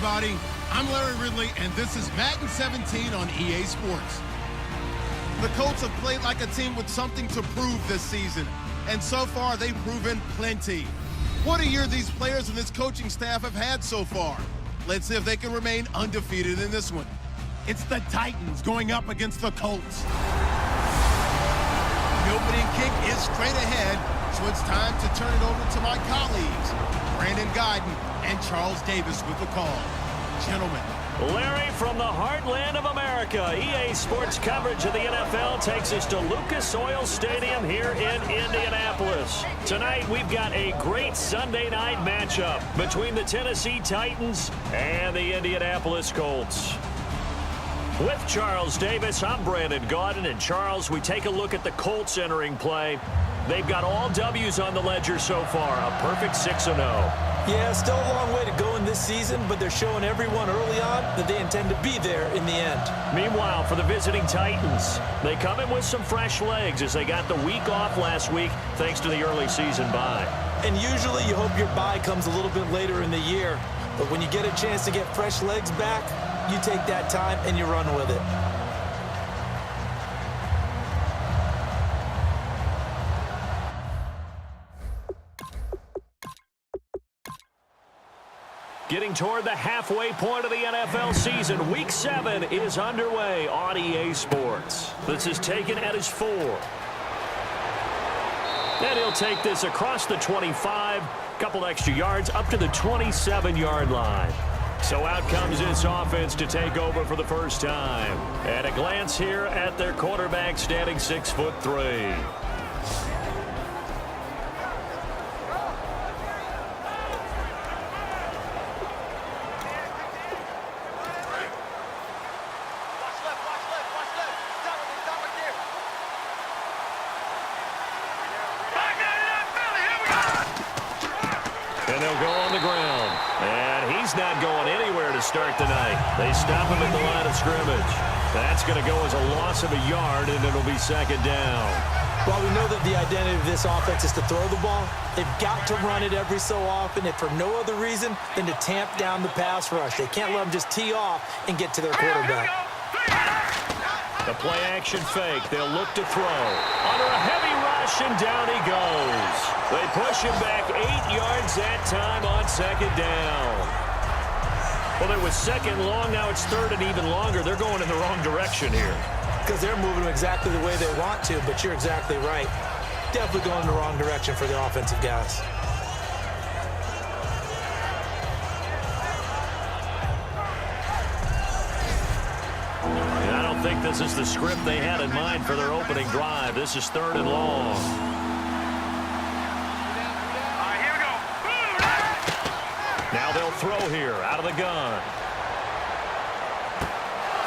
everybody. I'm Larry Ridley, and this is Madden 17 on EA Sports. The Colts have played like a team with something to prove this season, and so far they've proven plenty. What a year these players and this coaching staff have had so far. Let's see if they can remain undefeated in this one. It's the Titans going up against the Colts. The opening kick is straight ahead, so it's time to turn it over to my colleagues, Brandon Guyton and Charles Davis with the call. Gentlemen. Larry, from the heartland of America, EA Sports coverage of the NFL takes us to Lucas Oil Stadium here in Indianapolis. Tonight, we've got a great Sunday night matchup between the Tennessee Titans and the Indianapolis Colts. With Charles Davis, I'm Brandon Guyton, and Charles, we take a look at the Colts entering play. They've got all W's on the ledger so far, a perfect 6-0. Yeah, still a long way to go in this season, but they're showing everyone early on that they intend to be there in the end. Meanwhile, for the visiting Titans, they come in with some fresh legs as they got the week off last week thanks to the early season bye. And usually you hope your bye comes a little bit later in the year, but when you get a chance to get fresh legs back, you take that time and you run with it. Getting toward the halfway point of the NFL season, Week 7 is underway on EA Sports. This is taken at his 4. And he'll take this across the 25, couple extra yards up to the 27-yard line. So out comes this offense to take over for the first time. And a glance here at their quarterback standing 6'3". And they'll go on the ground. And he's not going anywhere to start the night. They stop him at the line of scrimmage. That's going to go as a loss of a yard, and it'll be second down. While we know that the identity of this offense is to throw the ball, they've got to run it every so often, and for no other reason than to tamp down the pass rush. They can't let them just tee off and get to their quarterback. The play-action fake. They'll look to throw. Under a heavy rush, and down he goes. They push him back 8 yards that time on second down. Well, it was second long. Now it's third and even longer. They're going in the wrong direction here. Because they're moving exactly the way they want to, but you're exactly right. Definitely going in the wrong direction for the offensive guys. I don't think this is the script they had in mind for their opening drive. This is third and long. Here we go. Now they'll throw here out of the gun.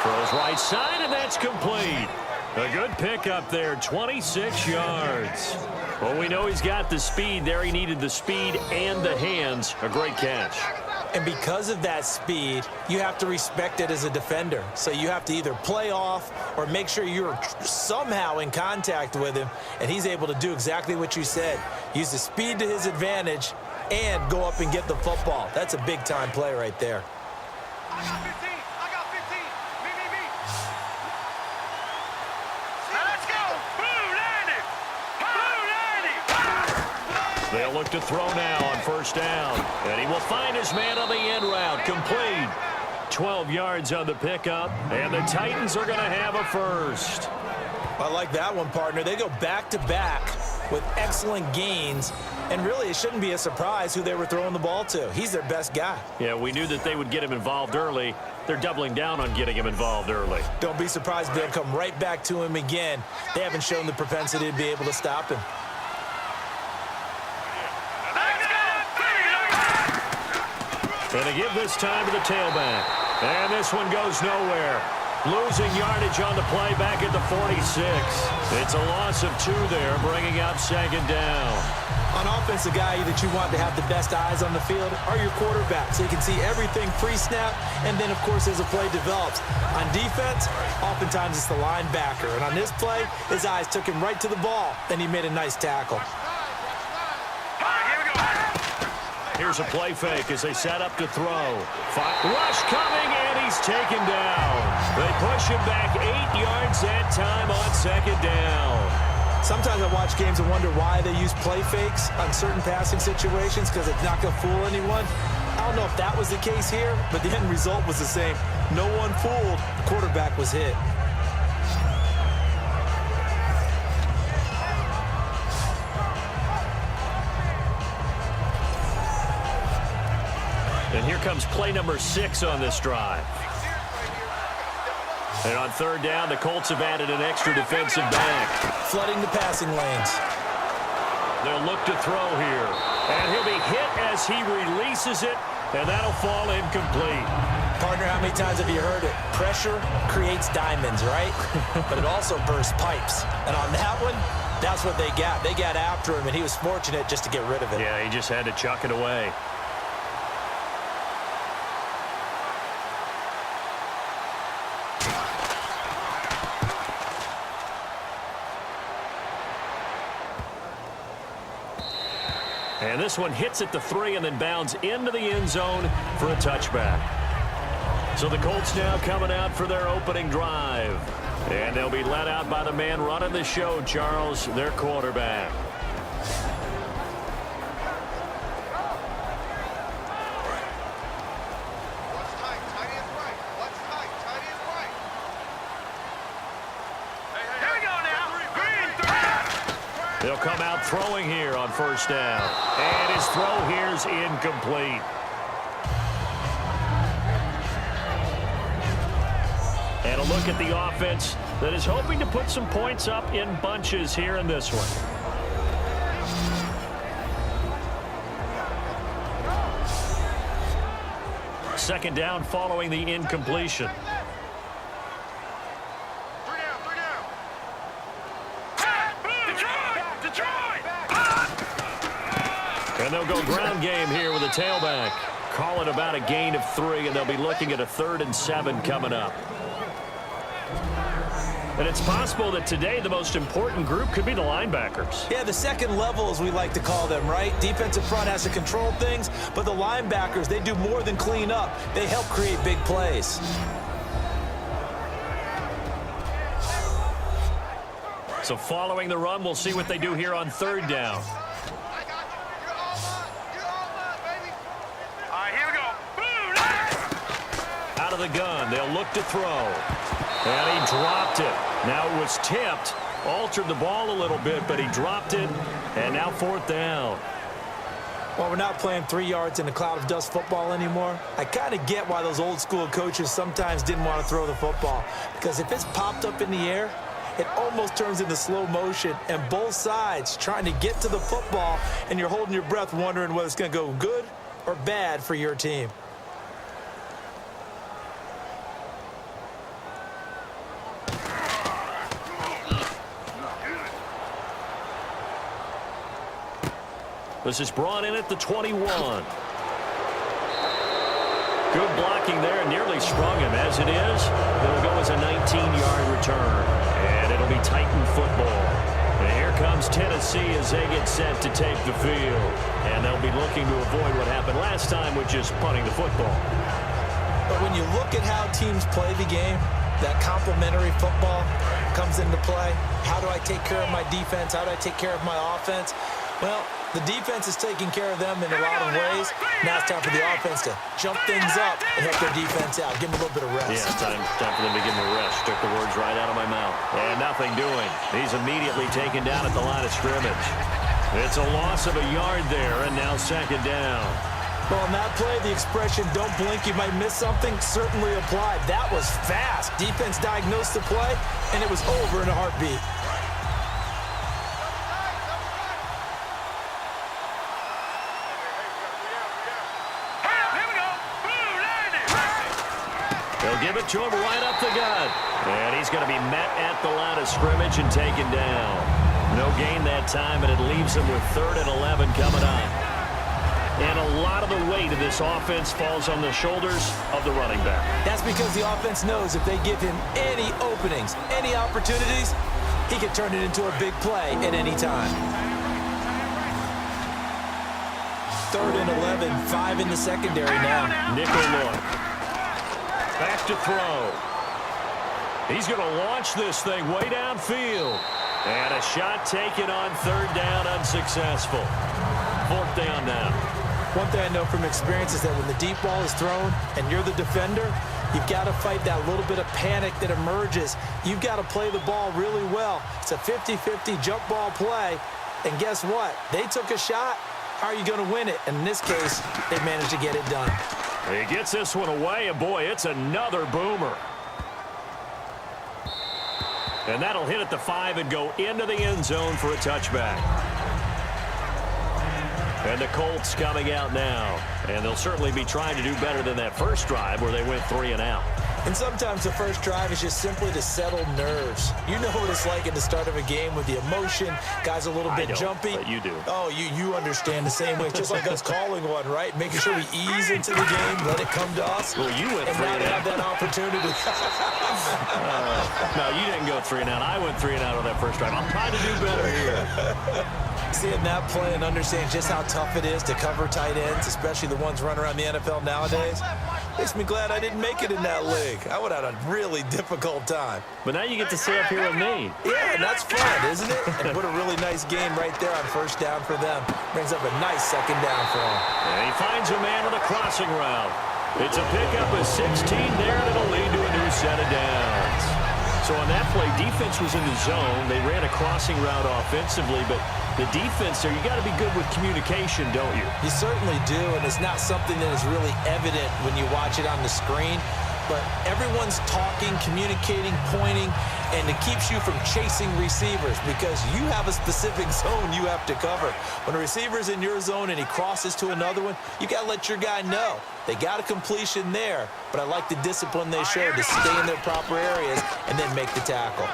Throws right side, and that's complete. A good pickup there, 26 yards. Well, we know he's got the speed there. He needed the speed and the hands. A great catch. And because of that speed, you have to respect it as a defender. So you have to either play off or make sure you're somehow in contact with him, and he's able to do exactly what you said. Use the speed to his advantage and go up and get the football. That's a big-time play right there. I got 15. I got 15. Me. Now let's go. Boo, Landy. They'll look to throw now on first down. And he will find his man on the end route. Complete. 12 yards on the pickup. And the Titans are going to have a first. I like that one, partner. They go back-to-back with excellent gains. And really, it shouldn't be a surprise who they were throwing the ball to. He's their best guy. Yeah, we knew that they would get him involved early. They're doubling down on getting him involved early. Don't be surprised if they'll come right back to him again. They haven't shown the propensity to be able to stop him. And they give this time to the tailback. And this one goes nowhere. Losing yardage on the play back at the 46. It's a loss of 2 there, bringing up second down. On offense, the guy that you want to have the best eyes on the field are your quarterbacks. So you can see everything pre-snap, and then, of course, as the play develops. On defense, oftentimes it's the linebacker. And on this play, his eyes took him right to the ball, and he made a nice tackle. Here's a play fake as they set up to throw. Rush coming, and he's taken down. They push him back 8 yards that time on second down. Sometimes I watch games and wonder why they use play fakes on certain passing situations because it's not going to fool anyone. I don't know if that was the case here, but the end result was the same. No one fooled. The quarterback was hit. And here comes play number 6 on this drive. And on third down, the Colts have added an extra defensive back. Flooding the passing lanes. They'll look to throw here. And he'll be hit as he releases it, and that'll fall incomplete. Partner, how many times have you heard it? Pressure creates diamonds, right? But it also bursts pipes. And on that one, that's what they got. They got after him, and he was fortunate just to get rid of it. Yeah, he just had to chuck it away. And this one hits at the 3 and then bounds into the end zone for a touchback. So the Colts now coming out for their opening drive. And they'll be led out by the man running the show, Charles, their quarterback. What's tight? Tight is right. What's tight? Tight is right. Here we go now. Green 3. They'll come out throwing here on first down. And his throw here's incomplete. And a look at the offense that is hoping to put some points up in bunches here in this one. Second down following the incompletion. 3 down. Detroit! And they'll go ground game here with a tailback. Calling about a gain of 3, and they'll be looking at a 3rd and 7 coming up. And it's possible that today the most important group could be the linebackers. Yeah, the second level, as we like to call them, right? Defensive front has to control things, but the linebackers, they do more than clean up. They help create big plays. So following the run, we'll see what they do here on third down. I got you. You're all mine. You're all mine, baby. All right, here we go. Boom! Out of the gun, they'll look to throw. And he dropped it. Now it was tipped, altered the ball a little bit, but he dropped it, and now 4th down. Well, we're not playing 3 yards in a cloud of dust football anymore. I kind of get why those old school coaches sometimes didn't want to throw the football, because if it's popped up in the air, it almost turns into slow motion, and both sides trying to get to the football, and you're holding your breath wondering whether it's going to go good or bad for your team. This is brought in at the 21. Good blocking there, and nearly sprung him. As it is, it'll go as a 19-yard return. And it'll be Titan football. And here comes Tennessee as they get set to take the field. And they'll be looking to avoid what happened last time, which is punting the football. But when you look at how teams play the game, that complementary football comes into play. How do I take care of my defense? How do I take care of my offense? Well, the defense is taking care of them in a lot of ways. Now it's time for the offense to jump things up and help their defense out. Give them a little bit of rest. Yeah, time for them to give him a rest. Took the words right out of my mouth. And nothing doing. He's immediately taken down at the line of scrimmage. It's a loss of a yard there, and now second down. Well, on that play, the expression, don't blink, you might miss something, certainly applied. That was fast. Defense diagnosed the play, and it was over in a heartbeat. They'll give it to him right up the gut. And he's going to be met at the line of scrimmage and taken down. No gain that time, and it leaves him with 3rd and 11 coming up. And a lot of the weight of this offense falls on the shoulders of the running back. That's because the offense knows if they give him any openings, any opportunities, he can turn it into a big play at any time. 3rd and 11, 5 in the secondary now. Nickel look. Back to throw. He's going to launch this thing way downfield. And a shot taken on 3rd down, unsuccessful. 4th down now. One thing I know from experience is that when the deep ball is thrown and you're the defender, you've got to fight that little bit of panic that emerges. You've got to play the ball really well. It's a 50-50 jump ball play. And guess what? They took a shot. How are you going to win it? And in this case, they managed to get it done. He gets this one away, and boy, it's another boomer. And that'll hit at the 5 and go into the end zone for a touchback. And the Colts coming out now. And they'll certainly be trying to do better than that first drive where they went 3 and out. And sometimes the first drive is just simply to settle nerves. You know what it's like at the start of a game with the emotion. Guys a little bit jumpy. But you do. Oh, you understand the same way. It's just like us calling one, right? Making sure we ease into the game, let it come to us. Well, you went 3 and out. Have that opportunity. No, you didn't go 3 and out. I went 3 and out on that first drive. I'm trying to do better here. Seeing that play and understand just how tough it is to cover tight ends, especially the ones running around the NFL nowadays, makes me glad I didn't make it in that league. I would have had a really difficult time. But now you get to sit up here with me. Yeah, and that's fun, isn't it? And put a really nice game right there on 1st down for them. Brings up a nice 2nd down for him. And he finds a man with a crossing route. It's a pickup of 16 there, and it'll lead to a new set of downs. So on that play, defense was in the zone. They ran a crossing route offensively, but the defense there, you got to be good with communication, don't you? You certainly do, and it's not something that is really evident when you watch it on the screen. But everyone's talking, communicating, pointing, and it keeps you from chasing receivers because you have a specific zone you have to cover. When a receiver's in your zone and he crosses to another one, you got to let your guy know. They got a completion there, but I like the discipline they showed to stay in their proper areas and then make the tackle.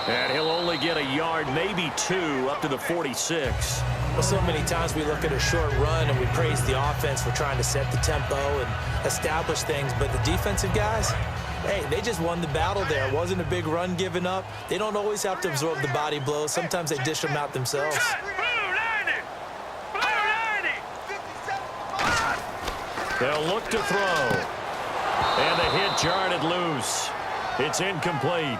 And he'll only get a yard, maybe 2, up to the 46. Well, so many times we look at a short run and we praise the offense for trying to set the tempo and establish things, but the defensive guys, hey, they just won the battle there. It wasn't a big run given up. They don't always have to absorb the body blows. Sometimes they dish them out themselves. They'll look to throw. And the hit jarred loose. It's incomplete.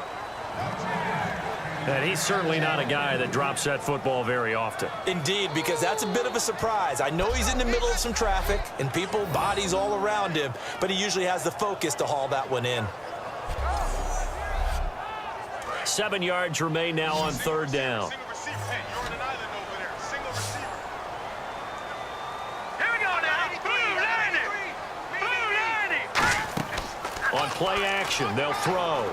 And he's certainly not a guy that drops that football very often. Indeed, because that's a bit of a surprise. I know he's in the middle of some traffic and people, bodies all around him, but he usually has the focus to haul that one in. 7 yards remain now on 3rd down. On play action, they'll throw.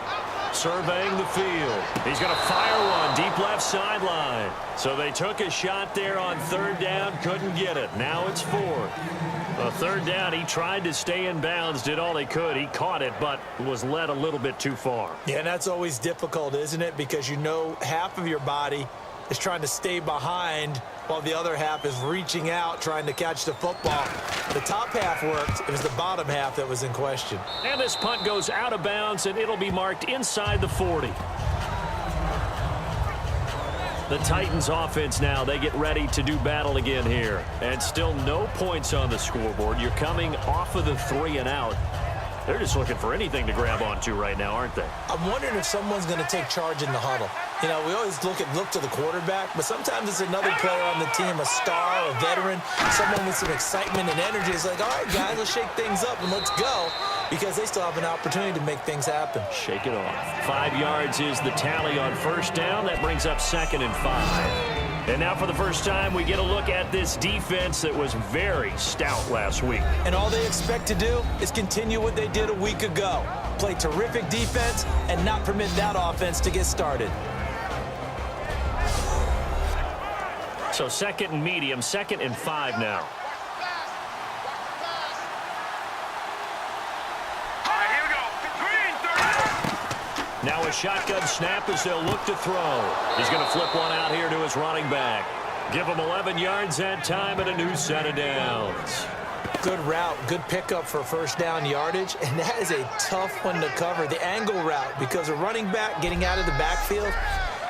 Surveying the field. He's going to fire one deep left sideline. So they took a shot there on 3rd down, couldn't get it. Now it's 4th. 3rd down, he tried to stay in bounds, did all he could. He caught it, but was led a little bit too far. Yeah, and that's always difficult, isn't it? Because you know half of your body is trying to stay behind while the other half is reaching out, trying to catch the football. The top half worked. It was the bottom half that was in question. And this punt goes out of bounds, and it'll be marked inside the 40. The Titans offense now, they get ready to do battle again here. And still no points on the scoreboard. You're coming off of the 3 and out. They're just looking for anything to grab onto right now, aren't they? I'm wondering if someone's going to take charge in the huddle. You know, we always look to the quarterback, but sometimes it's another player on the team, a star, a veteran, someone with some excitement and energy. It's like, all right, guys, let's shake things up and let's go, because they still have an opportunity to make things happen. Shake it off. 5 yards is the tally on 1st down. That brings up 2nd and 5. And now for the first time, we get a look at this defense that was very stout last week. And all they expect to do is continue what they did a week ago. Play terrific defense and not permit that offense to get started. So 2nd and medium, 2nd and 5 now. Now a shotgun snap as they'll look to throw. He's going to flip one out here to his running back. Give him 11 yards that time and a new set of downs. Good route, good pickup for 1st down yardage, and that is a tough one to cover, the angle route, because a running back getting out of the backfield,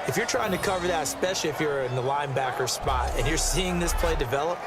If you're trying to cover that, especially if you're in the linebacker spot and you're seeing this play develop,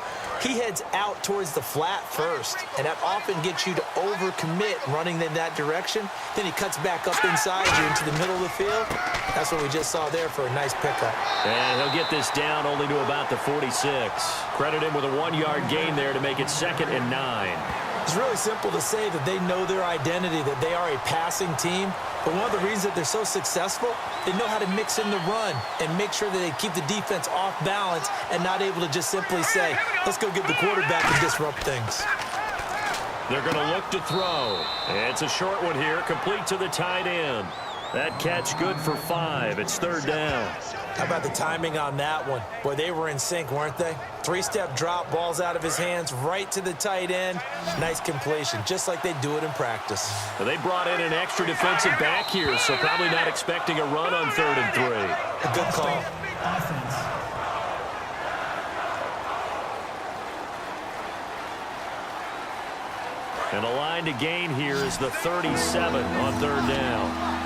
he heads out towards the flat first, and that often gets you to overcommit running in that direction. Then he cuts back up inside you into the middle of the field. That's what we just saw there for a nice pickup. And he'll get this down only to about the 46. Credit him with a 1-yard gain there to make it 2nd and 9. It's really simple to say that they know their identity, that they are a passing team. But one of the reasons that they're so successful, they know how to mix in the run and make sure that they keep the defense off balance and not able to just simply say, let's go get the quarterback and disrupt things. They're going to look to throw. It's a short one here, complete to the tight end. That catch good for 5. It's 3rd down. How about the timing on that one? Boy, they were in sync, weren't they? 3-step drop, balls out of his hands, right to the tight end. Nice completion, just like they do it in practice. Well, they brought in an extra defensive back here, so probably not expecting a run on 3rd and 3. A good call. And the line to gain here is the 37 on 3rd down.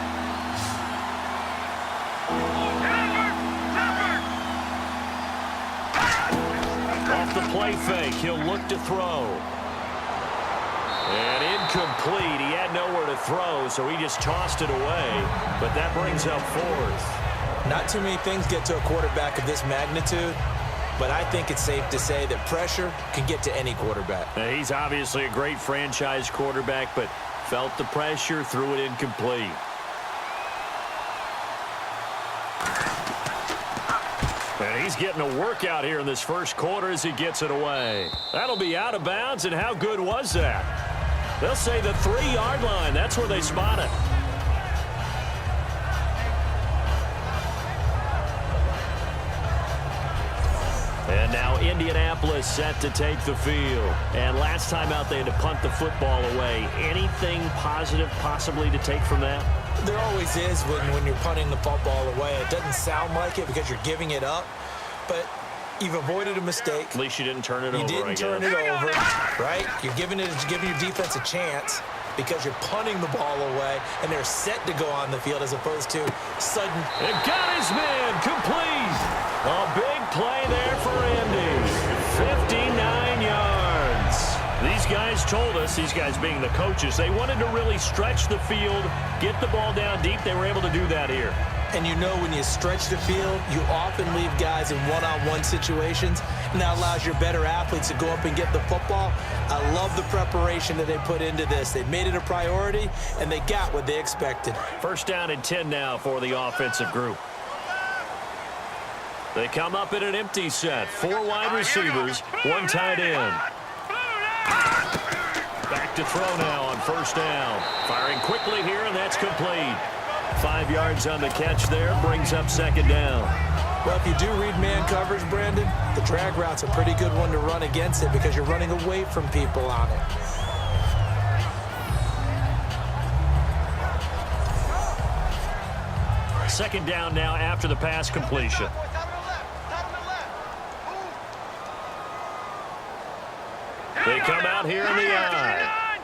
Off the play fake, he'll look to throw. And incomplete. He had nowhere to throw, so he just tossed it away. But that brings up 4th. Not too many things get to a quarterback of this magnitude, but I think it's safe to say that pressure can get to any quarterback. He's obviously a great franchise quarterback, but felt the pressure, threw it incomplete. And he's getting a workout here in this first quarter as he gets it away. That'll be out of bounds, and how good was that? They'll say the 3-yard line. That's where they spot it. And now Indianapolis set to take the field. And last time out, they had to punt the football away. Anything positive possibly to take from that? There always is when you're punting the football away. It doesn't sound like it because you're giving it up, but you've avoided a mistake. At least you didn't turn it over. You didn't turn it over, right? You're giving your defense a chance because you're punting the ball away, and they're set to go on the field as opposed to sudden. And got his man complete. A big play there for Indy. 59 yards. These guys told us, these guys being the coaches, they wanted to really stretch the field, get the ball down deep. They were able to do that here. And you know when you stretch the field, you often leave guys in one-on-one situations, and that allows your better athletes to go up and get the football. I love the preparation that they put into this. They made it a priority, and they got what they expected. 1st down and 10 now for the offensive group. They come up in an empty set. 4 wide receivers, 1 tight end. Back to throw now on 1st down. Firing quickly here, and that's complete. 5 yards on the catch there, brings up 2nd down. Well, if you do read man coverage, Brandon, the drag route's a pretty good one to run against it because you're running away from people on it. Second down now after the pass completion. They come out here in the eye.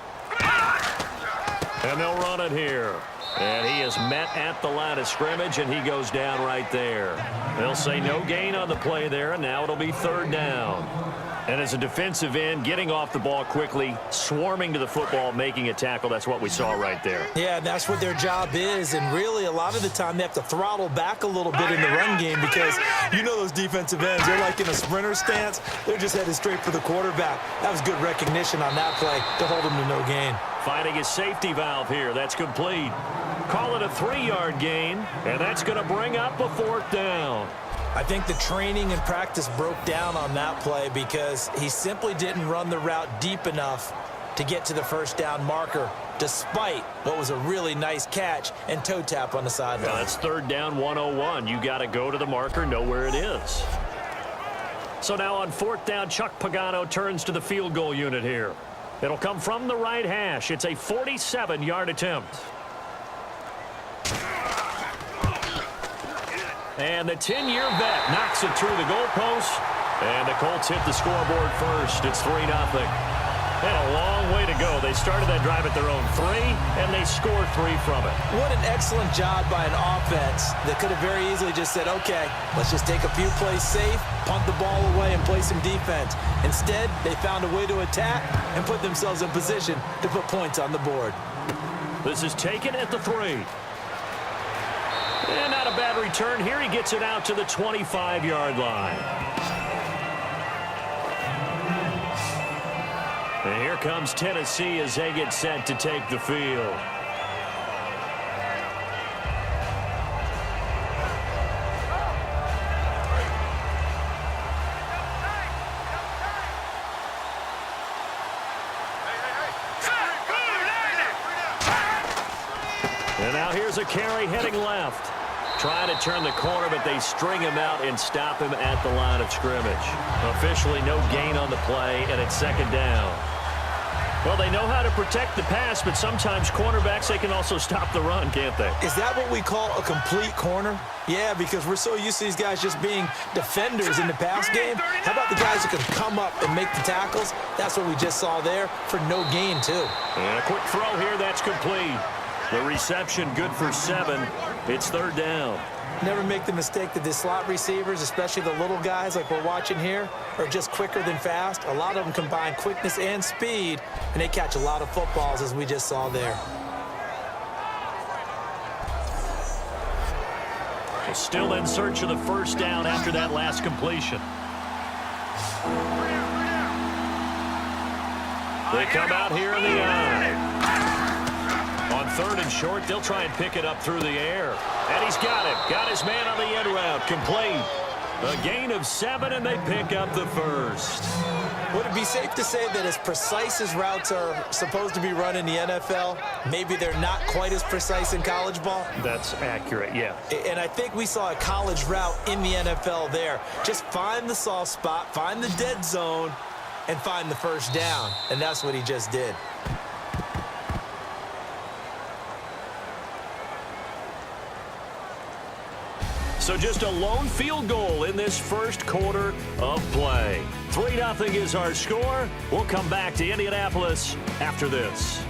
And they'll run it here. And he is met at the line of scrimmage, and he goes down right there. They'll say no gain on the play there, and now it'll be 3rd down. And as a defensive end, getting off the ball quickly, swarming to the football, making a tackle, that's what we saw right there. Yeah, that's what their job is, and really a lot of the time they have to throttle back a little bit in the run game because you know those defensive ends, they're like in a sprinter stance. They're just headed straight for the quarterback. That was good recognition on that play to hold him to no gain. Finding his safety valve here. That's complete. Call it a 3-yard gain, and that's going to bring up a 4th down. I think the training and practice broke down on that play because he simply didn't run the route deep enough to get to the 1st down marker, despite what was a really nice catch and toe tap on the sideline. Well, it's 3rd down 101. You got to go to the marker, know where it is. So now on 4th down, Chuck Pagano turns to the field goal unit here. It'll come from the right hash. It's a 47-yard attempt. And the 10-year vet knocks it through the goalpost. And the Colts hit the scoreboard first. It's 3-0. And a long way to go. They started that drive at their own 3, and they scored 3 from it. What an excellent job by an offense that could have very easily just said, okay, let's just take a few plays safe, punt the ball away, and play some defense. Instead, they found a way to attack and put themselves in position to put points on the board. This is taken at the 3. And not a bad return here. He gets it out to the 25-yard line. And here comes Tennessee as they get set to take the field. And now here's a carry heading left. Trying to turn the corner, but they string him out and stop him at the line of scrimmage. Officially no gain on the play, and it's second down. Well, they know how to protect the pass, but sometimes cornerbacks, they can also stop the run, can't they? Is that what we call a complete corner? Yeah, because we're so used to these guys just being defenders in the pass game. How about the guys who can come up and make the tackles? That's what we just saw there for no gain, too. And a quick throw here, that's complete. The reception good for 7. It's third down. Never make the mistake that the slot receivers, especially the little guys like we're watching here, are just quicker than fast. A lot of them combine quickness and speed, and they catch a lot of footballs, as we just saw there. Still in search of the first down after that last completion. They come out here in the eye. On 3rd and short, they'll try and pick it up through the air. And he's got it. Got his man on the end route. Complete. A gain of 7, and they pick up the first. Would it be safe to say that as precise as routes are supposed to be run in the NFL, maybe they're not quite as precise in college ball? That's accurate, yeah. And I think we saw a college route in the NFL there. Just find the soft spot, find the dead zone, and find the first down. And that's what he just did. So just a lone field goal in this first quarter of play. 3-0 is our score. We'll come back to Indianapolis after this.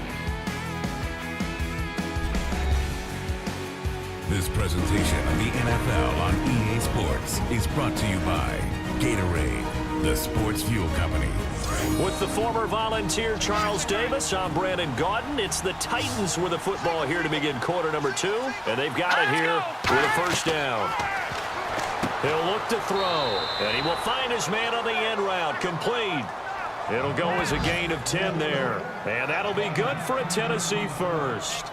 This presentation of the NFL on EA Sports is brought to you by Gatorade, the sports fuel company. With the former Volunteer Charles Davis, I'm Brandon Gaudin. It's the Titans with the football here to begin quarter number 2, and they've got it here with a first down. He'll look to throw, and he will find his man on the end route, complete. It'll go as a gain of 10 there, and that'll be good for a Tennessee first.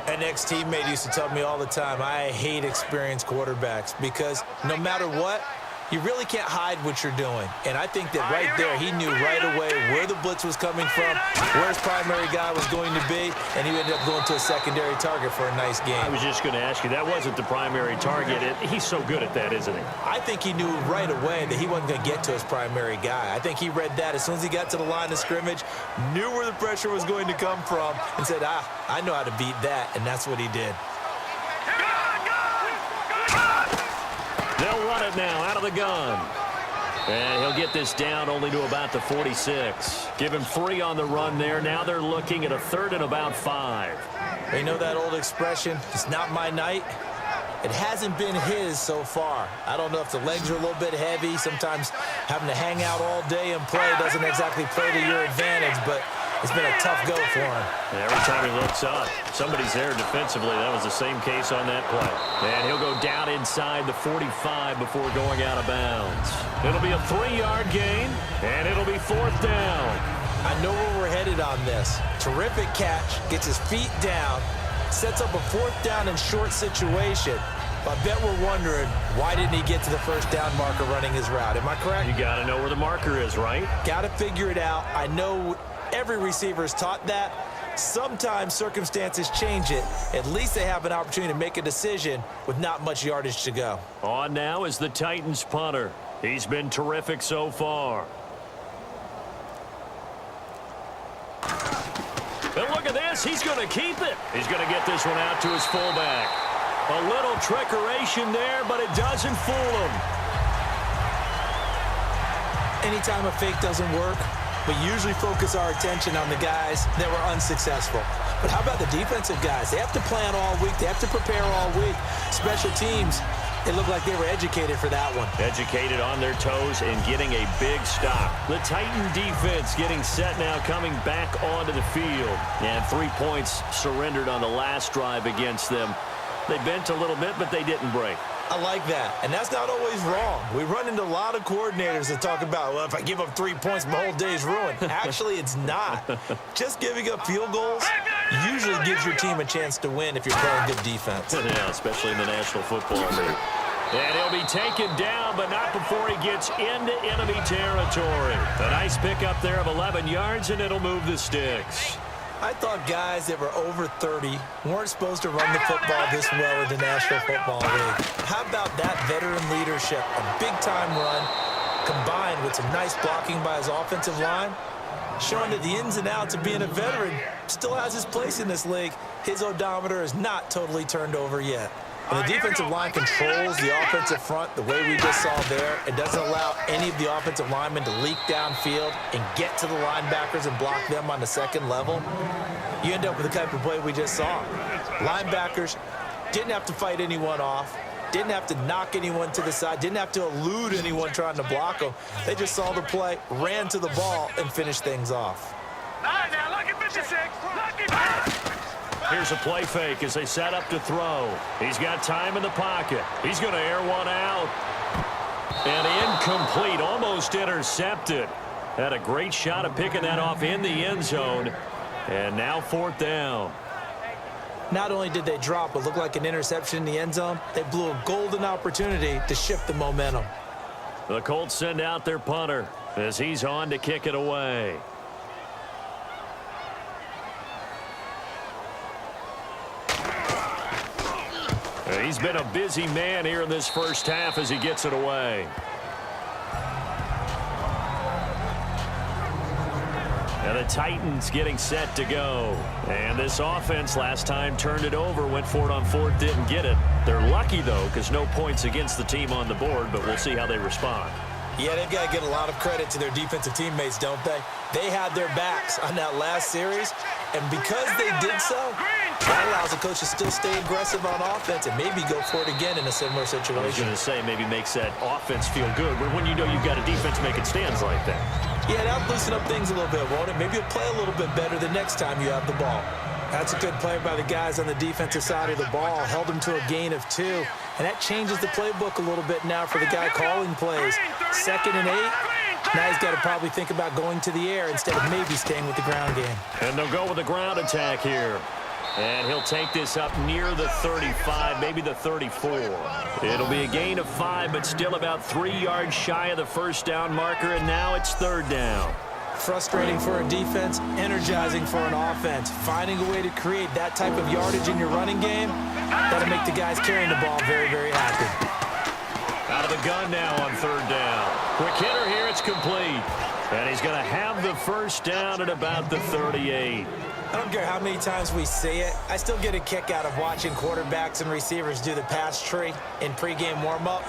An ex-teammate used to tell me all the time, I hate experienced quarterbacks because no matter what, you really can't hide what you're doing. And I think that right there, he knew right away where the blitz was coming from, where his primary guy was going to be, and he ended up going to a secondary target for a nice game. I was just going to ask you, that wasn't the primary target. He's so good at that, isn't he? I think he knew right away that he wasn't going to get to his primary guy. I think he read that as soon as he got to the line of scrimmage, knew where the pressure was going to come from, and said, I know how to beat that, and that's what he did. They'll run it now out of the gun. And he'll get this down only to about the 46. Give him 3 on the run there. Now they're looking at a 3rd and about 5. You know that old expression, it's not my night? It hasn't been his so far. I don't know if the legs are a little bit heavy. Sometimes having to hang out all day and play doesn't exactly play to your advantage, but it's been a tough go for him. Every time he looks up, somebody's there defensively. That was the same case on that play. And he'll go down inside the 45 before going out of bounds. It'll be a 3-yard gain, and it'll be 4th down. I know where we're headed on this. Terrific catch, gets his feet down, sets up a 4th down and short situation. But I bet we're wondering, why didn't he get to the first down marker running his route? Am I correct? You got to know where the marker is, right? Got to figure it out. I know every receiver is taught that. Sometimes circumstances change it. At least they have an opportunity to make a decision with not much yardage to go. On now is the Titans punter. He's been terrific so far. And look at this. He's going to keep it. He's going to get this one out to his fullback. A little trickeration there, but it doesn't fool him. Anytime a fake doesn't work, We usually focus our attention on the guys that were unsuccessful. But how about the defensive guys? They have to plan all week. They have to prepare all week. Special teams, it looked like they were educated for that one. Educated on their toes and getting a big stop. The Titan defense getting set now, coming back onto the field. And 3 points surrendered on the last drive against them. They bent a little bit, but they didn't break. I like that, and that's not always wrong. We run into a lot of coordinators that talk about, well, if I give up 3 points, my whole day's ruined. Actually, it's not. Just giving up field goals usually gives your team a chance to win if you're playing good defense. Yeah, especially in the National Football League. And he'll be taken down, but not before he gets into enemy territory. A nice pickup there of 11 yards, and it'll move the sticks. I thought guys that were over 30 weren't supposed to run the football this well in the National Football League. How about that veteran leadership? A big-time run combined with some nice blocking by his offensive line, showing that the ins and outs of being a veteran still has his place in this league. His odometer is not totally turned over yet. When the defensive line controls the offensive front the way we just saw there, it doesn't allow any of the offensive linemen to leak downfield and get to the linebackers and block them on the second level. You end up with the type of play we just saw. Linebackers didn't have to fight anyone off, didn't have to knock anyone to the side, didn't have to elude anyone trying to block them. They just saw the play, ran to the ball, and finished things off. All right, now, look at 56. Look at Here's a play fake as they set up to throw. He's got time in the pocket. He's going to air one out. And incomplete, almost intercepted. Had a great shot at picking that off in the end zone. And now 4th down. Not only did they drop what looked like an interception in the end zone, they blew a golden opportunity to shift the momentum. The Colts send out their punter as he's on to kick it away. He's been a busy man here in this first half as he gets it away. And the Titans getting set to go. And this offense last time turned it over, went for it on 4th, didn't get it. They're lucky, though, because no points against the team on the board, but we'll see how they respond. Yeah, they've got to get a lot of credit to their defensive teammates, don't they? They had their backs on that last series, and because they did so, that allows the coach to still stay aggressive on offense and maybe go for it again in a similar situation. I was going to say maybe makes that offense feel good, but when you know you've got a defense making stands like that. Yeah, that'll loosen up things a little bit, won't it? Maybe you'll play a little bit better the next time you have the ball. That's a good play by the guys on the defensive side of the ball. Held them to a gain of 2. And that changes the playbook a little bit now for the guy calling plays. 2nd and 8. Now he's got to probably think about going to the air instead of maybe staying with the ground game. And they'll go with the ground attack here. And he'll take this up near the 35, maybe the 34. It'll be a gain of 5, but still about 3 yards shy of the first down marker, and now it's 3rd down. Frustrating for a defense, energizing for an offense. Finding a way to create that type of yardage in your running game, that'll make the guys carrying the ball very, very happy. Out of the gun now on 3rd down. Quick hitter here, it's complete. And he's going to have the first down at about the 38. I don't care how many times we see it. I still get a kick out of watching quarterbacks and receivers do the pass tree in pregame warm-up.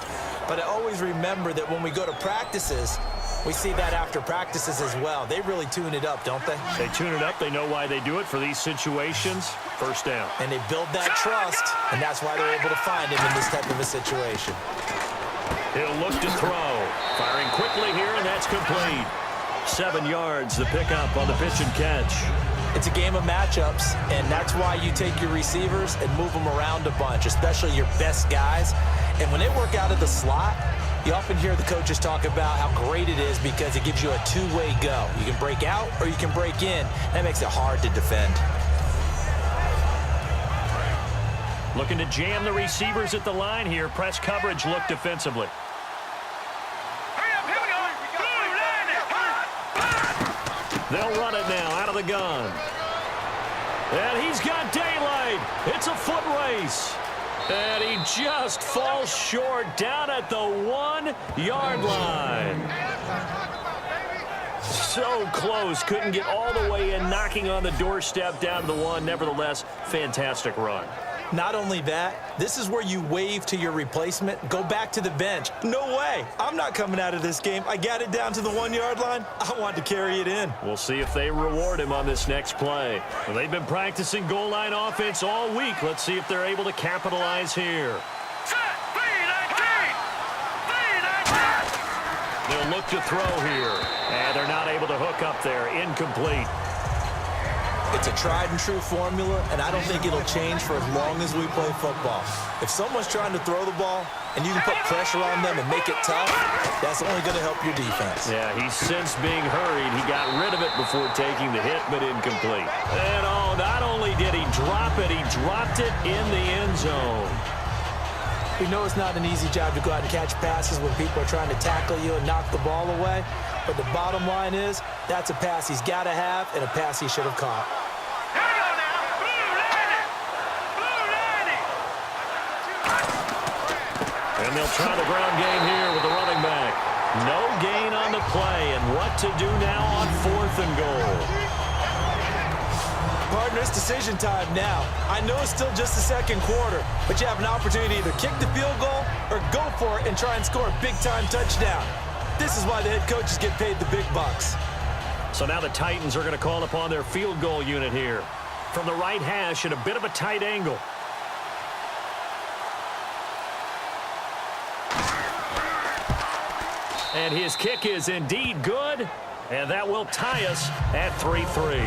But I always remember that when we go to practices, we see that after practices as well. They really tune it up, don't they? They tune it up. They know why they do it for these situations. First down. And they build that trust, and that's why they're able to find him in this type of a situation. He'll look to throw. Firing quickly here, and that's complete. 7 yards, the pickup on the pitch and catch. It's a game of matchups, and that's why you take your receivers and move them around a bunch, especially your best guys. And when they work out of the slot, you often hear the coaches talk about how great it is because it gives you a two-way go. You can break out or you can break in. That makes it hard to defend. Looking to jam the receivers at the line here. Press coverage look defensively. They'll run it now out of the gun. And he's got daylight. It's a foot race. And he just falls short down at the 1-yard line. So close. Couldn't get all the way in, knocking on the doorstep down to the 1. Nevertheless, fantastic run. Not only that, this is where you wave to your replacement, go back to the bench. No way. I'm not coming out of this game. I got it down to the 1-yard line. I want to carry it in. We'll see if they reward him on this next play. Well, they've been practicing goal line offense all week. Let's see if they're able to capitalize here. They'll look to throw here. And they're not able to hook up there. Incomplete. It's a tried and true formula, and I don't think it'll change for as long as we play football. If someone's trying to throw the ball and you can put pressure on them and make it tough, that's only going to help your defense. Yeah, he's since being hurried. He got rid of it before taking the hit, but incomplete. And oh, not only did he drop it, he dropped it in the end zone. We know it's not an easy job to go out and catch passes when people are trying to tackle you and knock the ball away. But the bottom line is, that's a pass he's got to have and a pass he should have caught. And they'll try the ground game here with the running back. No gain on the play, and what to do now on 4th and goal. Partner, it's decision time now. I know it's still just the second quarter, but you have an opportunity to either kick the field goal or go for it and try and score a big-time touchdown. This is why the head coaches get paid the big bucks. So now the Titans are going to call upon their field goal unit here. From the right hash at a bit of a tight angle. And his kick is indeed good, and that will tie us at 3-3.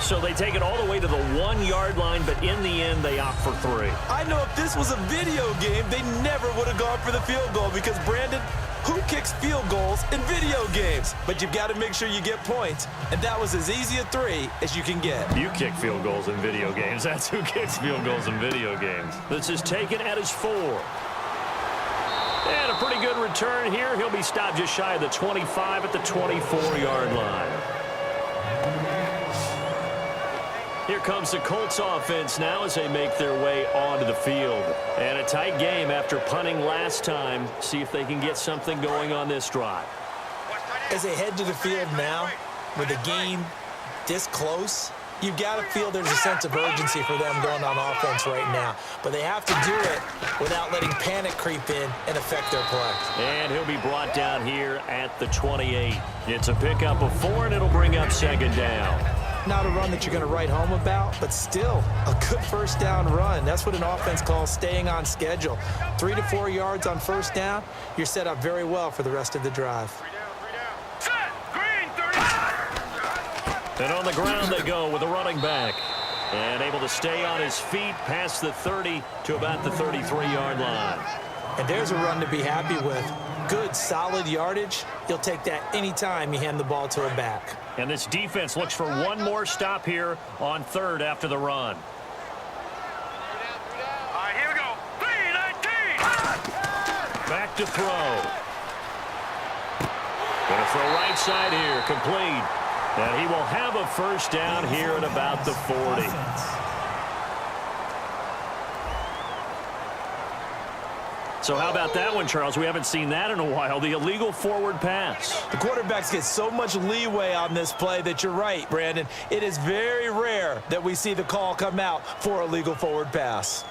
So they take it all the way to the 1-yard line, but in the end, they opt for 3. I know if this was a video game, they never would have gone for the field goal because, Brandon, who kicks field goals in video games? But you've got to make sure you get points, and that was as easy a 3 as you can get. You kick field goals in video games. That's who kicks field goals in video games. This is taken at his 4. And a pretty good return here. He'll be stopped just shy of the 25 at the 24-yard line. Here comes the Colts offense now as they make their way onto the field. And a tight game after punting last time. See if they can get something going on this drive. As they head to the field now, with the game this close, you've got to feel there's a sense of urgency for them going on offense right now. But they have to do it without letting panic creep in and affect their play. And he'll be brought down here at the 28. It's a pickup of 4, and it'll bring up 2nd down. Not a run that you're going to write home about, but still a good first down run. That's what an offense calls staying on schedule. 3 to 4 yards on first down, you're set up very well for the rest of the drive. And on the ground they go with the running back. And able to stay on his feet past the 30 to about the 33-yard line. And there's a run to be happy with. Good, solid yardage. You'll take that anytime you hand the ball to a back. And this defense looks for one more stop here on 3rd after the run. All right, here we go. 3-19. Back to throw. Going to throw right side here, complete. And he will have a first down here at about the 40. So how about that one, Charles? We haven't seen that in a while. The illegal forward pass. The quarterbacks get so much leeway on this play that you're right, Brandon. It is very rare that we see the call come out for a legal forward pass.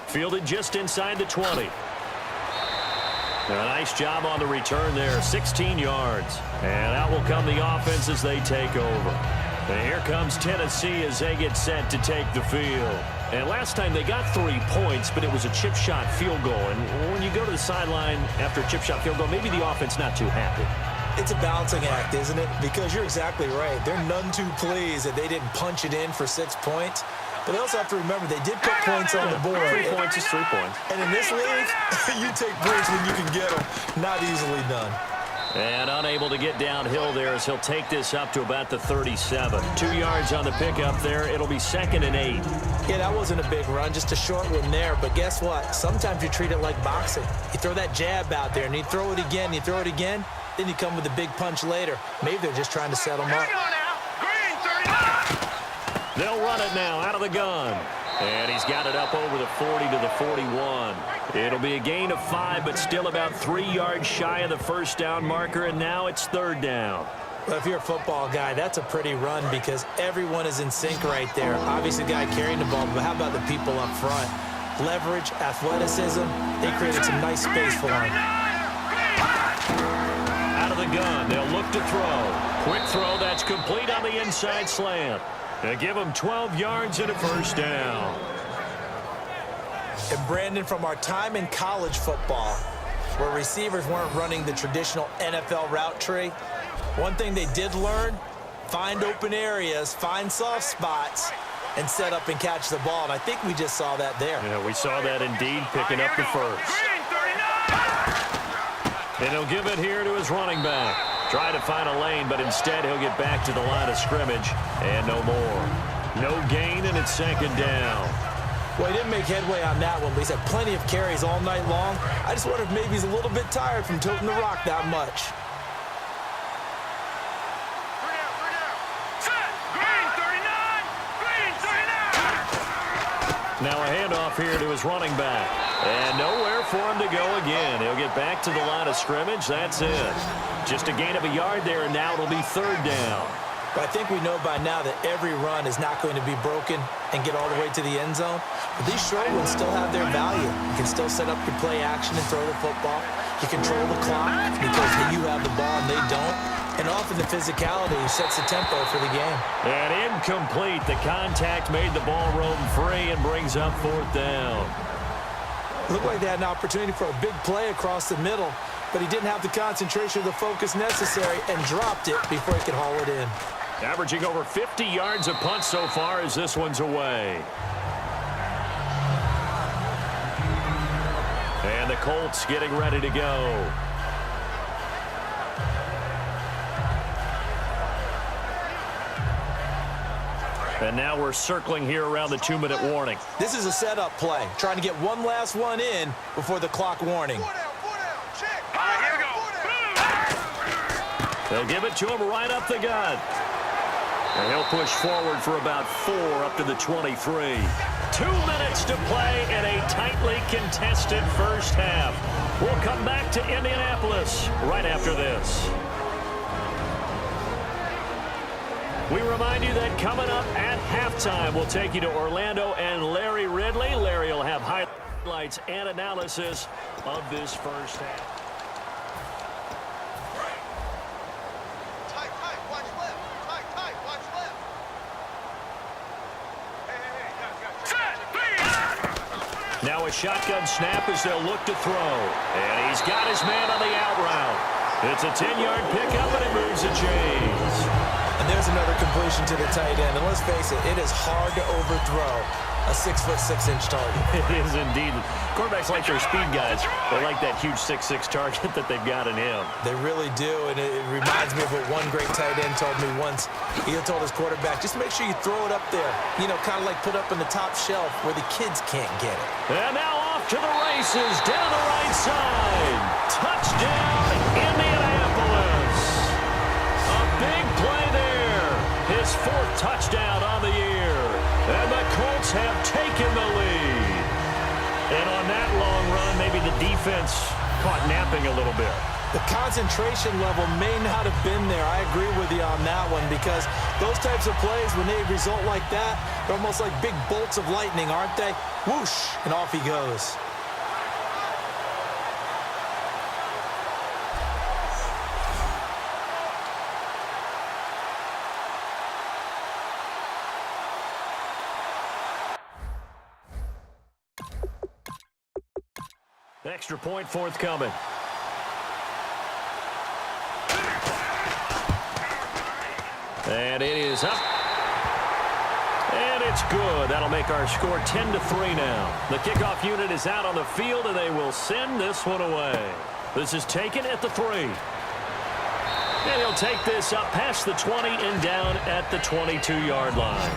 Fielded just inside the 20. A nice job on the return there, 16 yards. And out will come the offense as they take over. And here comes Tennessee as they get set to take the field. And last time they got 3 points, but it was a chip shot field goal. And when you go to the sideline after a chip shot field goal, maybe the offense not too happy. It's a balancing act, isn't it? Because you're exactly right. They're none too pleased that they didn't punch it in for 6 points. But they also have to remember they did put points on the board. 3 points is 3 points. And in this league, you take points when you can get them. Not easily done. And unable to get downhill there as he'll take this up to about the 37. 2 yards on the pickup there. It'll be 2nd and 8. Yeah, that wasn't a big run, just a short one there. But guess what? Sometimes you treat it like boxing. You throw that jab out there, and you throw it again, you throw it again, then you come with a big punch later. Maybe they're just trying to set them up. They'll run it now out of the gun. And he's got it up over the 40 to the 41. It'll be a gain of 5, but still about 3 yards shy of the first down marker, and now it's third down. Well, if you're a football guy, that's a pretty run because everyone is in sync right there. Obviously, the guy carrying the ball, but how about the people up front? Leverage, athleticism, they created some nice space for him. Out of the gun, they'll look to throw. Quick throw, that's complete on the inside slant. They give him 12 yards and a first down. And Brandon, from our time in college football, where receivers weren't running the traditional NFL route tree, one thing they did learn, find open areas, find soft spots, and set up and catch the ball. And I think we just saw that there. Yeah, we saw that indeed, picking up the first. And he'll give it here to his running back. Try to find a lane, but instead he'll get back to the line of scrimmage, and no more. No gain, and it's second down. Well, he didn't make headway on that one, but he's had plenty of carries all night long. I just wonder if maybe he's a little bit tired from toting the rock that much. Now a handoff here to his running back. And nowhere for him to go again. He'll get back to the line of scrimmage. That's it. Just a gain of a yard there, and now it'll be third down. But I think we know by now that every run is not going to be broken and get all the way to the end zone. But these short ones still have their value. You can still set up your play action and throw the football. You control the clock because you have the ball and they don't. And often the physicality sets the tempo for the game. And incomplete. The contact made the ball roam free and brings up fourth down. Looked like they had an opportunity for a big play across the middle, but he didn't have the concentration or the focus necessary and dropped it before he could haul it in. Averaging over 50 yards a punt so far as this one's away. And the Colts getting ready to go. And now we're circling here around the 2-minute warning. This is a setup play, trying to get one last one in before the clock warning. Here we go. They'll give it to him right up the gut. And he'll push forward for about 4 up to the 23. 2 minutes to play in a tightly contested first half. We'll come back to Indianapolis right after this. We remind you that coming up at halftime, we'll take you to Orlando and Larry Ridley. Larry will have highlights and analysis of this first half. Tight, watch left. Tight, watch left. Hey, Now a shotgun snap as they'll look to throw. And he's got his man on the out route. It's a 10-yard pickup, and it moves the chains. And there's another completion to the tight end. And let's face it, it is hard to overthrow a 6'6" target. It is indeed. Quarterbacks like their speed guys. They like that huge 6'6" target that they've got in him. They really do, and it reminds me of what one great tight end told me once. He told his quarterback, just make sure you throw it up there. You know, kind of like put up in the top shelf where the kids can't get it. And now off to the races down the right side. Touchdown, Indianapolis. A big play there. His 4th touchdown on the year. And the Colts have taken the lead. And on that long run, maybe the defense caught napping a little bit. The concentration level may not have been there. I agree with you on that one because those types of plays, when they result like that, they're almost like big bolts of lightning, aren't they? Whoosh, and off he goes. Extra point forthcoming. And it is up. And it's good. That'll make our score 10-3 now. The kickoff unit is out on the field, and they will send this one away. This is taken at the 3. And he'll take this up past the 20 and down at the 22-yard line.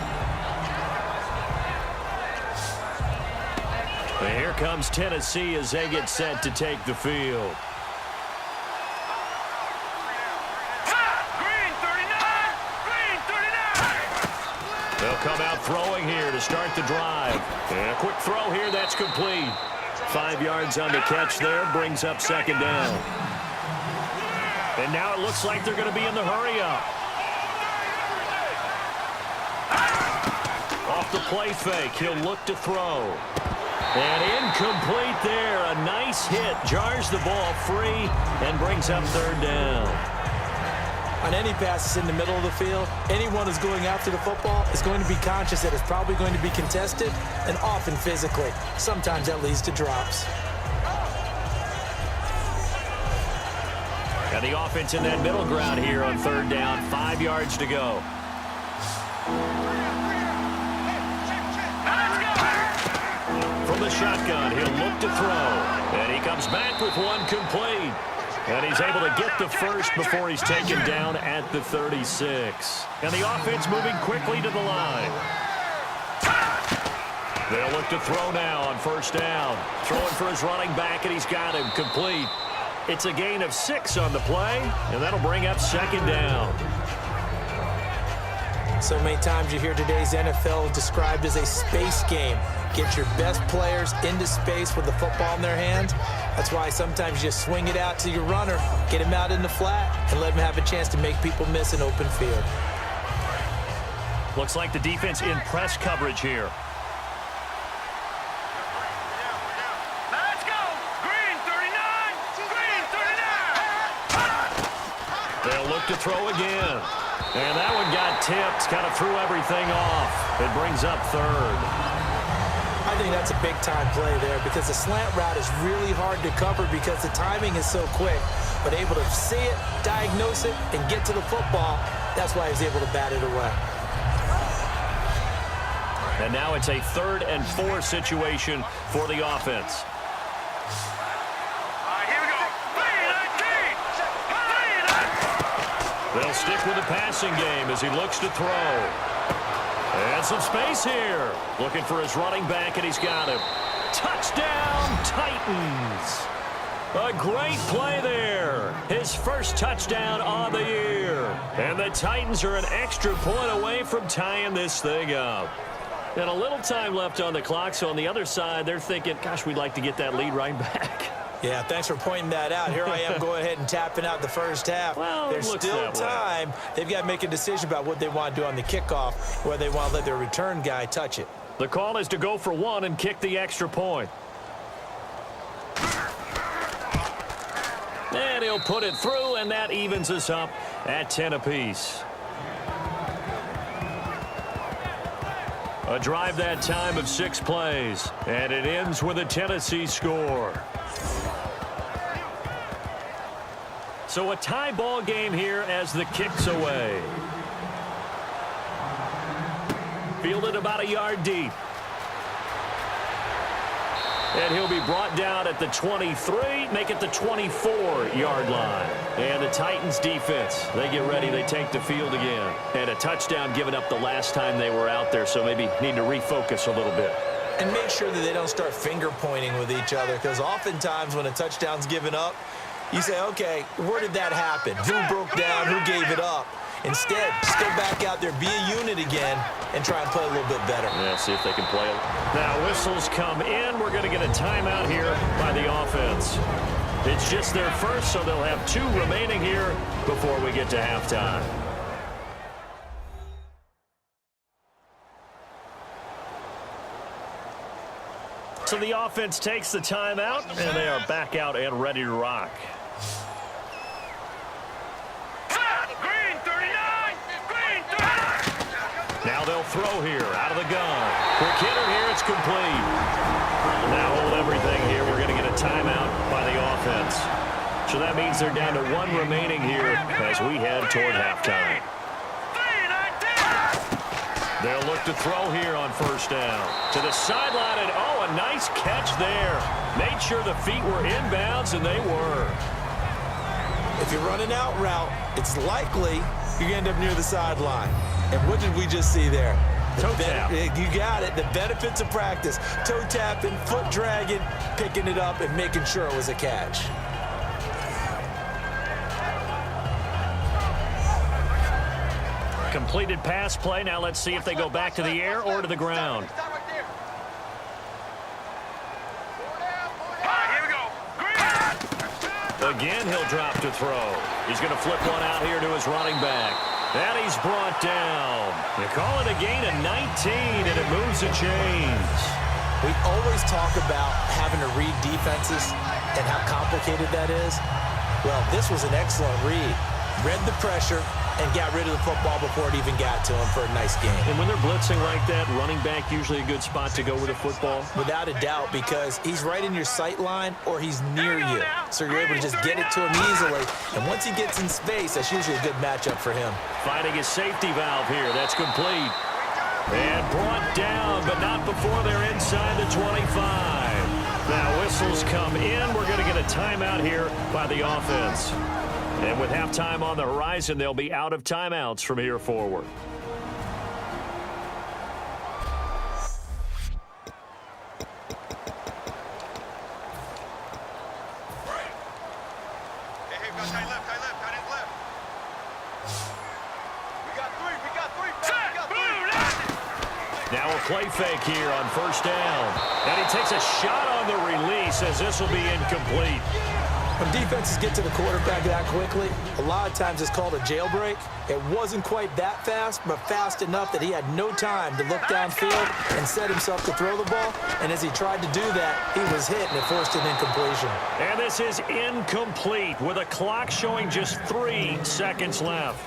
And here comes Tennessee as they get set to take the field. They'll come out throwing here to start the drive. And a quick throw here, that's complete. 5 yards on the catch there, brings up second down. And now it looks like they're going to be in the hurry-up. Off the play fake, he'll look to throw. And incomplete there. A nice hit, jars the ball free, and brings up third down. On any passes in the middle of the field, anyone who's going after the football is going to be conscious that it's probably going to be contested, and often physically. Sometimes that leads to drops. And the offense in that middle ground here on third down. 5 yards to go. From the shotgun, he'll look to throw. And he comes back with one complete. And he's able to get the first before he's taken down at the 36. And the offense moving quickly to the line. They'll look to throw now on first down. Throwing for his running back, and he's got him complete. It's a gain of 6 on the play, and that'll bring up second down. So many times you hear today's NFL described as a space game. Get your best players into space with the football in their hands. That's why sometimes you just swing it out to your runner, get him out in the flat, and let him have a chance to make people miss an open field. Looks like the defense in press coverage here. Let's go! Green 39! Green 39! They'll look to throw again. And that one got tipped, kind of threw everything off. It brings up third. I think that's a big-time play there because the slant route is really hard to cover because the timing is so quick. But able to see it, diagnose it, and get to the football, that's why he was able to bat it away. And now it's a 3rd and 4 situation for the offense. All right, here we go. They'll stick with the passing game as he looks to throw. And some space here. Looking for his running back, and he's got him. Touchdown, Titans. A great play there. His first touchdown on the year. And the Titans are an extra point away from tying this thing up. And a little time left on the clock, so on the other side, they're thinking, gosh, we'd like to get that lead right back. Yeah, thanks for pointing that out. Here I am going ahead and tapping out the first half. Well, there's still time. They've got to make a decision about what they want to do on the kickoff, whether they want to let their return guy touch it. The call is to go for 1 and kick the extra point. And he'll put it through, and that evens us up at 10 apiece. A drive that time of 6 plays, and it ends with a Tennessee score. So a tie ball game here as the kick's away. Fielded about a yard deep. And he'll be brought down at the 23, make it the 24-yard line. And the Titans defense, they get ready, they take the field again. And a touchdown given up the last time they were out there, so maybe need to refocus a little bit. And make sure that they don't start finger pointing with each other, because oftentimes when a touchdown's given up, you say, okay, where did that happen? Who broke down? Who gave it up? Instead, just go back out there, be a unit again, and try and play a little bit better. Yeah, see if they can play it. Now, whistles come in. We're going to get a timeout here by the offense. It's just their first, so they'll have 2 remaining here before we get to halftime. So the offense takes the timeout, and they are back out and ready to rock. Now they'll throw here out of the gun. Quick hitter here, it's complete. Now hold everything here. We're going to get a timeout by the offense. So that means they're down to 1 remaining here as we head toward halftime. They'll look to throw here on first down. To the sideline, and oh, a nice catch there. Made sure the feet were inbounds, and they were. If you're running out route, it's likely you're going to end up near the sideline. And what did we just see there? Toe tap. You got it. The benefits of practice. Toe tapping, foot dragging, picking it up, and making sure it was a catch. completed pass play. Now let's see if they go back to the air or to the ground. Stop right there. All right, here we go. Green. Again, he'll drop to throw. He's going to flip one out here to his running back. And he's brought down. They call it a gain of 19, and it moves the chains. We always talk about having to read defenses and how complicated that is. Well, this was an excellent read. Read the pressure and got rid of the football before it even got to him for a nice game. And when they're blitzing like that, running back usually a good spot to go with the football? Without a doubt, because he's right in your sight line or he's near you. So you're able to just get it to him easily. And once he gets in space, that's usually a good matchup for him. Finding his safety valve here. That's complete. And brought down, but not before they're inside the 25. Now whistles come in. We're going to get a timeout here by the offense. And with halftime on the horizon, they'll be out of timeouts from here forward. Hey, tight left. We got three. Now a play fake here on first down. And he takes a shot on the release as this will be incomplete. When defenses get to the quarterback that quickly, a lot of times it's called a jailbreak. It wasn't quite that fast, but fast enough that he had no time to look downfield and set himself to throw the ball. And as he tried to do that, he was hit, and it forced an incompletion. And this is incomplete with a clock showing just 3 seconds left.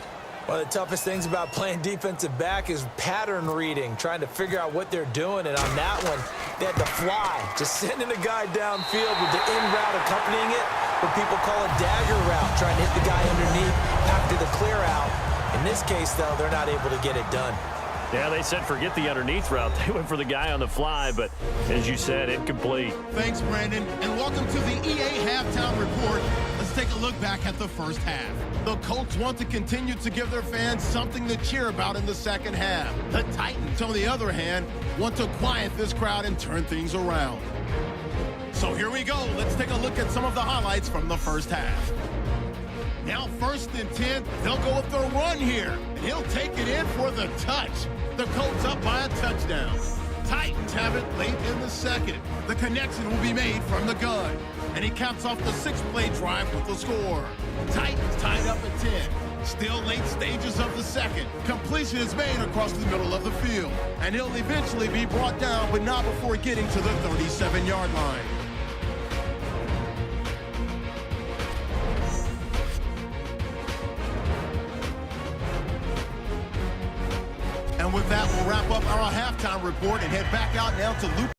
One of the toughest things about playing defensive back is pattern reading, trying to figure out what they're doing. And on that one, they had to fly, just sending a guy downfield with the in route accompanying it, what people call a dagger route, trying to hit the guy underneath after the clear out. In this case, though, they're not able to get it done. Yeah, they said forget the underneath route. They went for the guy on the fly, but as you said, incomplete. Thanks, Brandon, and welcome to the EA Halftime Report. Let's take a look back at the first half. The Colts want to continue to give their fans something to cheer about in the second half. The Titans, on the other hand, want to quiet this crowd and turn things around. So here we go. Let's take a look at some of the highlights from the first half. Now 1st and 10, they'll go with their run here, and he'll take it in for the touch. The Colts up by a touchdown. Titans have it late in the second. The connection will be made from the gun, and he caps off the 6-play drive with the score. Titans tied up at 10. Still late stages of the second. Completion is made across the middle of the field, and he'll eventually be brought down, but not before getting to the 37-yard line. And with that, we'll wrap up our halftime report and head back out now to Luke.